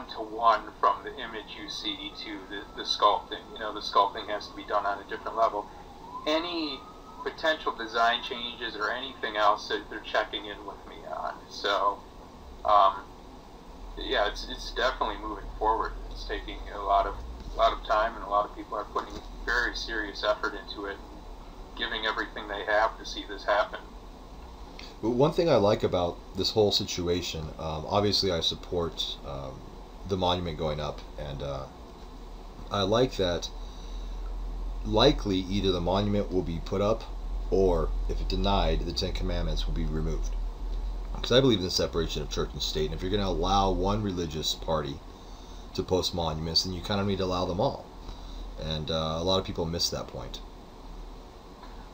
one from the image you see to the sculpting. You know, the sculpting has to be done on a different level. Any potential design changes or anything else that they're checking in with me on. So, yeah, it's definitely moving forward. It's taking a lot of time, and a lot of people are putting very serious effort into it, and giving everything they have to see this happen. But one thing I like about this whole situation, obviously I support the monument going up, and I like that likely either the monument will be put up, or if it denied, the Ten Commandments will be removed. Because I believe in the separation of church and state, and if you're going to allow one religious party to post monuments, then you kind of need to allow them all. And a lot of people miss that point.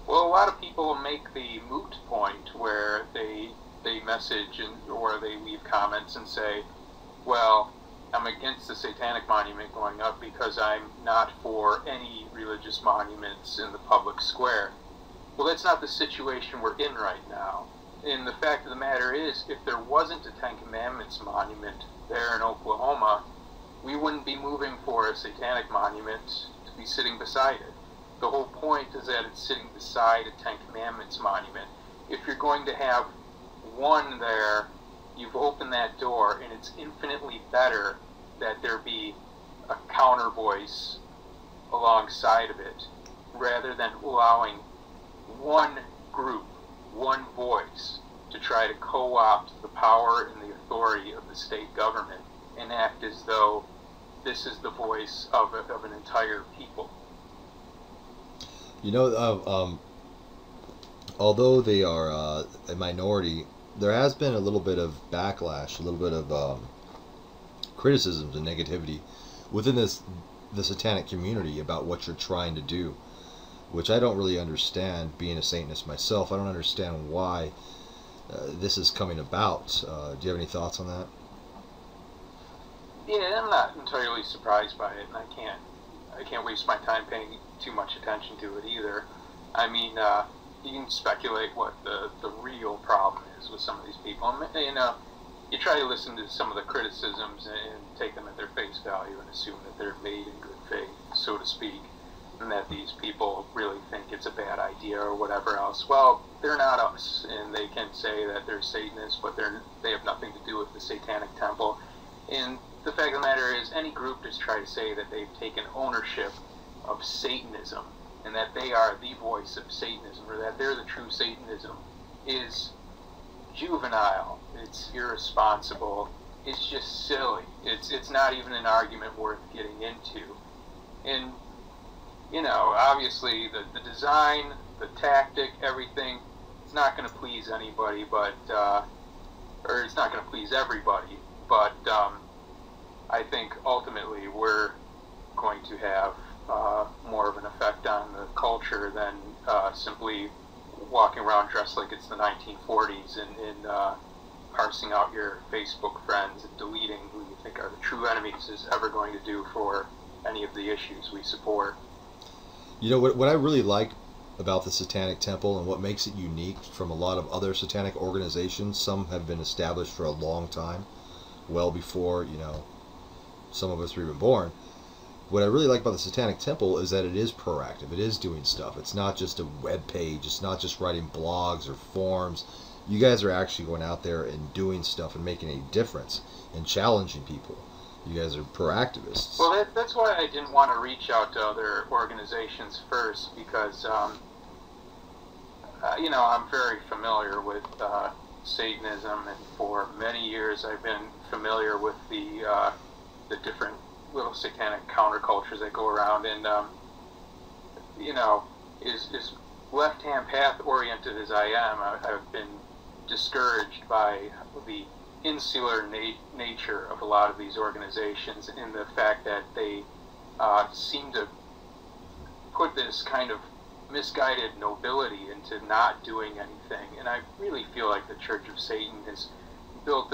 Well, a lot of people make the moot point where they message or they leave comments and say, well, I'm against the Satanic Monument going up because I'm not for any religious monuments in the public square. Well, that's not the situation we're in right now. And the fact of the matter is, if there wasn't a Ten Commandments monument there in Oklahoma, we wouldn't be moving for a Satanic Monument to be sitting beside it. The whole point is that it's sitting beside a Ten Commandments monument. If you're going to have one there, you've opened that door, and it's infinitely better that there be a counter voice alongside of it, rather than allowing one group, one voice, to try to co-opt the power and the authority of the state government and act as though this is the voice of an entire people. You know, although they are a minority, there has been a little bit of backlash, a little bit of criticisms and negativity within the satanic community about what you're trying to do, which I don't really understand. Being a Satanist myself, I don't understand why this is coming about. Do you have any thoughts on that? Yeah, I'm not entirely surprised by it, and I can't waste my time paying too much attention to it either. I mean, you can speculate what the real problem is with some of these people. And, you know, you try to listen to some of the criticisms and take them at their face value and assume that they're made in good faith, so to speak, and that these people really think it's a bad idea or whatever else. Well, they're not us, and they can say that they're Satanists, but they have nothing to do with the Satanic Temple. And the fact of the matter is, any group just try to say that they've taken ownership of Satanism and that they are the voice of Satanism, or that they're the true Satanism, is juvenile. It's irresponsible. It's just silly. It's not even an argument worth getting into. And, you know, obviously the design, the tactic, everything, it's not going to please anybody, but, or it's not going to please everybody, but I think ultimately we're going to have more of an effect on the culture than simply walking around dressed like it's the 1940s and parsing out your Facebook friends and deleting who you think are the true enemies is ever going to do for any of the issues we support. You know, what I really like about the Satanic Temple and what makes it unique from a lot of other satanic organizations, some have been established for a long time, well before, you know, some of us were even born. What I really like about the Satanic Temple is that it is proactive. It is doing stuff. It's not just a web page. It's not just writing blogs or forums. You guys are actually going out there and doing stuff and making a difference and challenging people. You guys are proactivists. Well, that's why I didn't want to reach out to other organizations first, because, you know, I'm very familiar with Satanism, and for many years I've been familiar with the different little satanic countercultures that go around, and you know, as left-hand path oriented as I am, I've been discouraged by the insular nature of a lot of these organizations, and the fact that they seem to put this kind of misguided nobility into not doing anything. And I really feel like the Church of Satan has built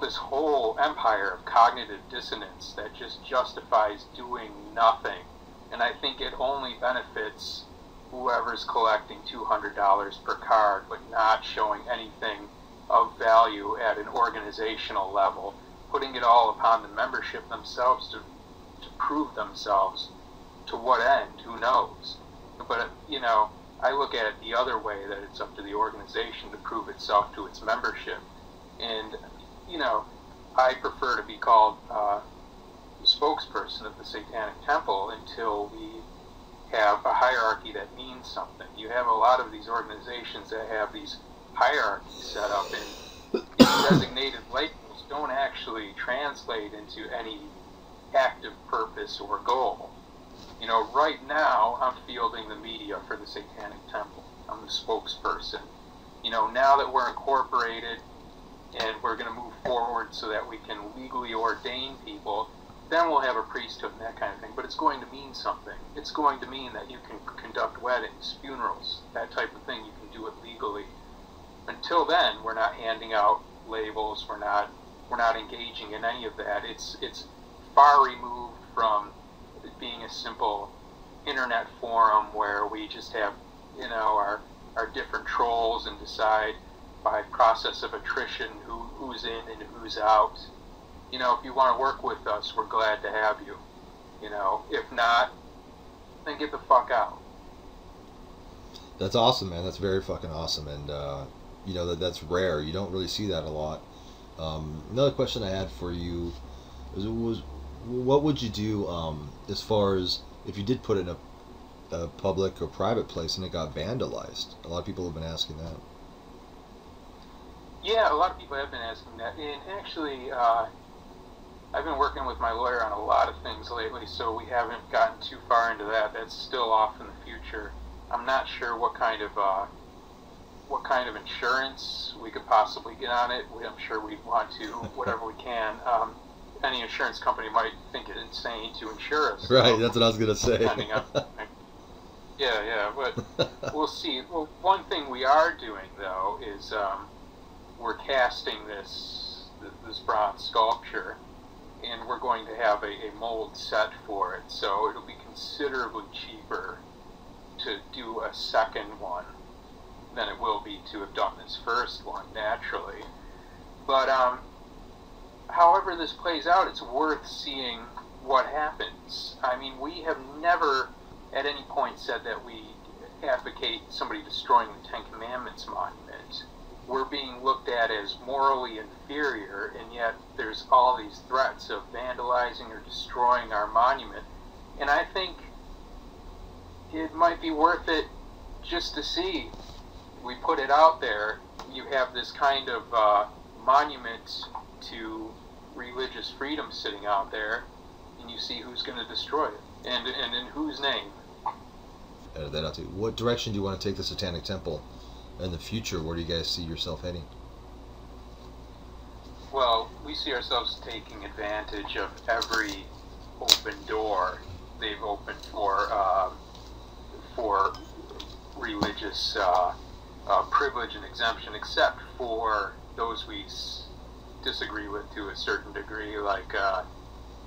this whole empire of cognitive dissonance that just justifies doing nothing. And I think it only benefits whoever's collecting $200 per card, but not showing anything of value at an organizational level. putting it all upon the membership themselves to prove themselves. To what end? Who knows? But, you know, I look at it the other way, that it's up to the organization to prove itself to its membership. And, you know, I prefer to be called the spokesperson of the Satanic Temple until we have a hierarchy that means something. You have a lot of these organizations that have these hierarchies set up, and designated labels don't actually translate into any active purpose or goal. You know, right now I'm fielding the media for the Satanic Temple. I'm the spokesperson. You know, now that we're incorporated and we're going to move forward so that we can legally ordain people, then we'll have a priesthood and that kind of thing. But it's going to mean something. It's going to mean that you can conduct weddings, funerals, that type of thing. You can do it legally. Until then, we're not handing out labels. We're not engaging in any of that. It's far removed from being a simple internet forum where we just have, you know, our different trolls and decide by process of attrition who's in and who's out. You know, if you want to work with us, we're glad to have you. You know, if not, then get the fuck out. That's awesome, man. That's very fucking awesome. And, you know, that's rare. You don't really see that a lot. Another question I had for you was what would you do as far as if you did put it in a public or private place and it got vandalized? A lot of people have been asking that. Yeah, a lot of people have been asking that. And actually, I've been working with my lawyer on a lot of things lately, so we haven't gotten too far into that. That's still off in the future. I'm not sure what kind of insurance we could possibly get on it. I'm sure we'd want to, whatever we can. Any insurance company might think it's insane to insure us. Right, that's what I was going to say. Yeah, but we'll see. Well, one thing we are doing, though, is we're casting this bronze sculpture, and we're going to have a mold set for it, so it'll be considerably cheaper to do a second one than it will be to have done this first one, naturally. But however this plays out, it's worth seeing what happens. I mean, we have never at any point said that we advocate somebody destroying the Ten Commandments monument. We're being looked at as morally inferior, and yet there's all these threats of vandalizing or destroying our monument. And I think it might be worth it just to see. We put it out there. You have this kind of monument to religious freedom sitting out there, and you see who's going to destroy it, and in whose name. That out too. What direction do you want to take the Satanic Temple in the future? Where do you guys see yourself heading? Well, we see ourselves taking advantage of every open door they've opened for religious privilege and exemption, except for those we disagree with to a certain degree, like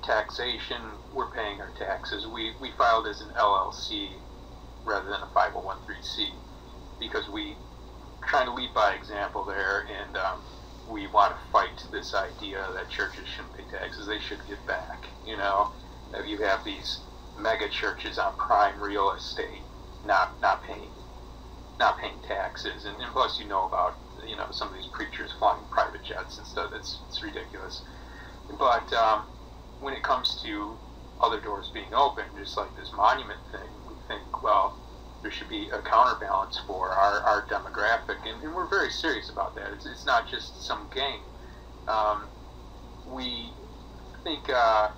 taxation. We're paying our taxes. We filed as an LLC rather than a 501(c) because we trying to lead by example there, and we want to fight this idea that churches shouldn't pay taxes. They should give back. You know, you have these mega churches on prime real estate not paying taxes, and plus you know about, you know, some of these preachers flying private jets and stuff. It's ridiculous. But when it comes to other doors being open, just like this monument thing, we think, well, there should be a counterbalance for our demographic, and we're very serious about that. It's not just some game. We think that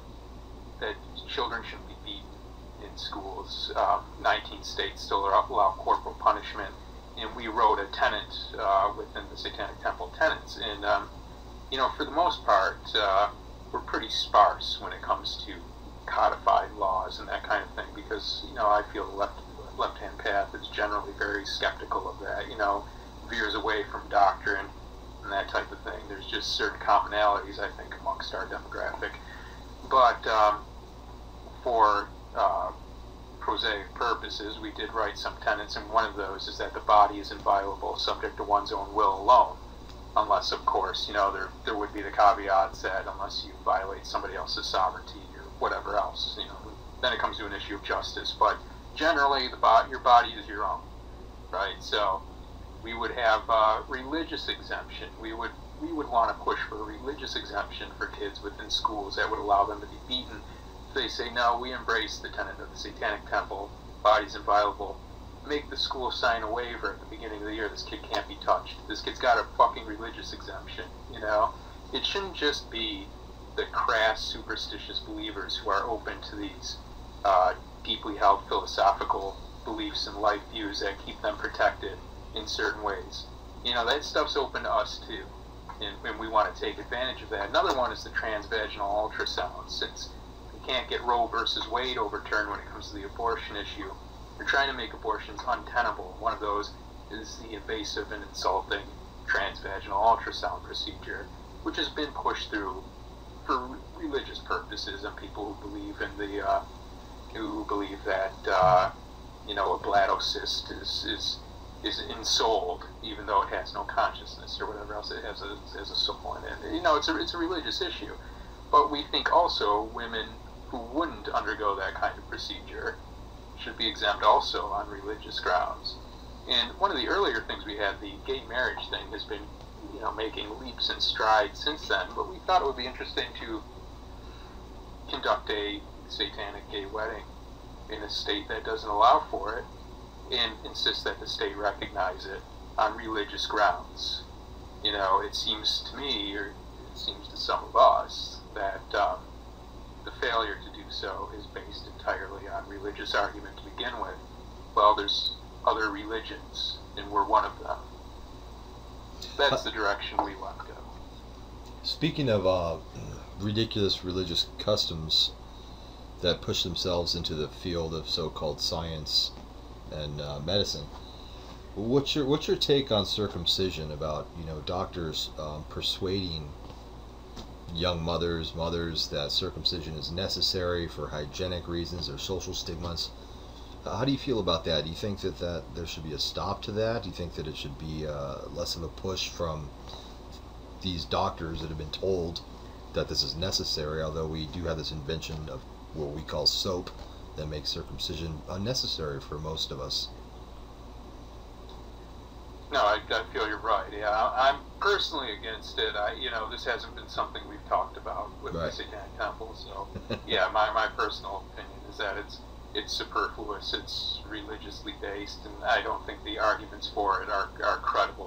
children shouldn't be beaten in schools. 19 states still allow corporal punishment, and we wrote a tenet within the Satanic Temple tenets, and you know, for the most part, we're pretty sparse when it comes to codified laws and that kind of thing, because, you know, I feel the left-hand path is generally very skeptical of that, you know, veers away from doctrine and that type of thing. There's just certain commonalities, I think, amongst our demographic. But for prosaic purposes, we did write some tenets, and one of those is that the body is inviolable, subject to one's own will alone. unless, of course, there would be the caveat that unless you violate somebody else's sovereignty or whatever else, then it comes to an issue of justice. But generally, your body is your own, right? So we would have religious exemption. We would want to push for a religious exemption for kids within schools that would allow them to be beaten. If they say, no, we embrace the tenet of the Satanic Temple, body's inviolable, make the school sign a waiver at the beginning of the year. This kid can't be touched. This kid's got a fucking religious exemption, It shouldn't just be the crass, superstitious believers who are open to these deeply held philosophical beliefs and life views that keep them protected in certain ways. That stuff's open to us too, and we want to take advantage of that. Another one is the transvaginal ultrasound. Since we can't get Roe versus Wade overturned when it comes to the abortion issue, they're trying to make abortions untenable. One of those is the invasive and insulting transvaginal ultrasound procedure, which has been pushed through for religious purposes and people who believe in who believe that a bladdocyst is ensouled, even though it has no consciousness or whatever else. It has a soul in it. It's a religious issue. But we think also women who wouldn't undergo that kind of procedure should be exempt also on religious grounds. And one of the earlier things we had, the gay marriage thing, has been making leaps and strides since then, but we thought it would be interesting to conduct a satanic gay wedding in a state that doesn't allow for it and insist that the state recognize it on religious grounds. It seems to me, or it seems to some of us, that the failure to do so is based entirely on religious argument to begin with. Well, there's other religions, and we're one of them. That's the direction we want to go. Speaking of ridiculous religious customs that push themselves into the field of so-called science and medicine, what's your take on circumcision? About doctors persuading young mothers that circumcision is necessary for hygienic reasons or social stigmas? How do you feel about that? Do you think that there should be a stop to that? Do you think that it should be less of a push from these doctors that have been told that this is necessary, although we do have this invention of what we call soap that makes circumcision unnecessary for most of us? No, I feel you're right. Yeah, I'm personally against it. This hasn't been something we've talked about with the Satanic Temple. So, yeah, my personal opinion is that it's superfluous. It's religiously based, and I don't think the arguments for it are credible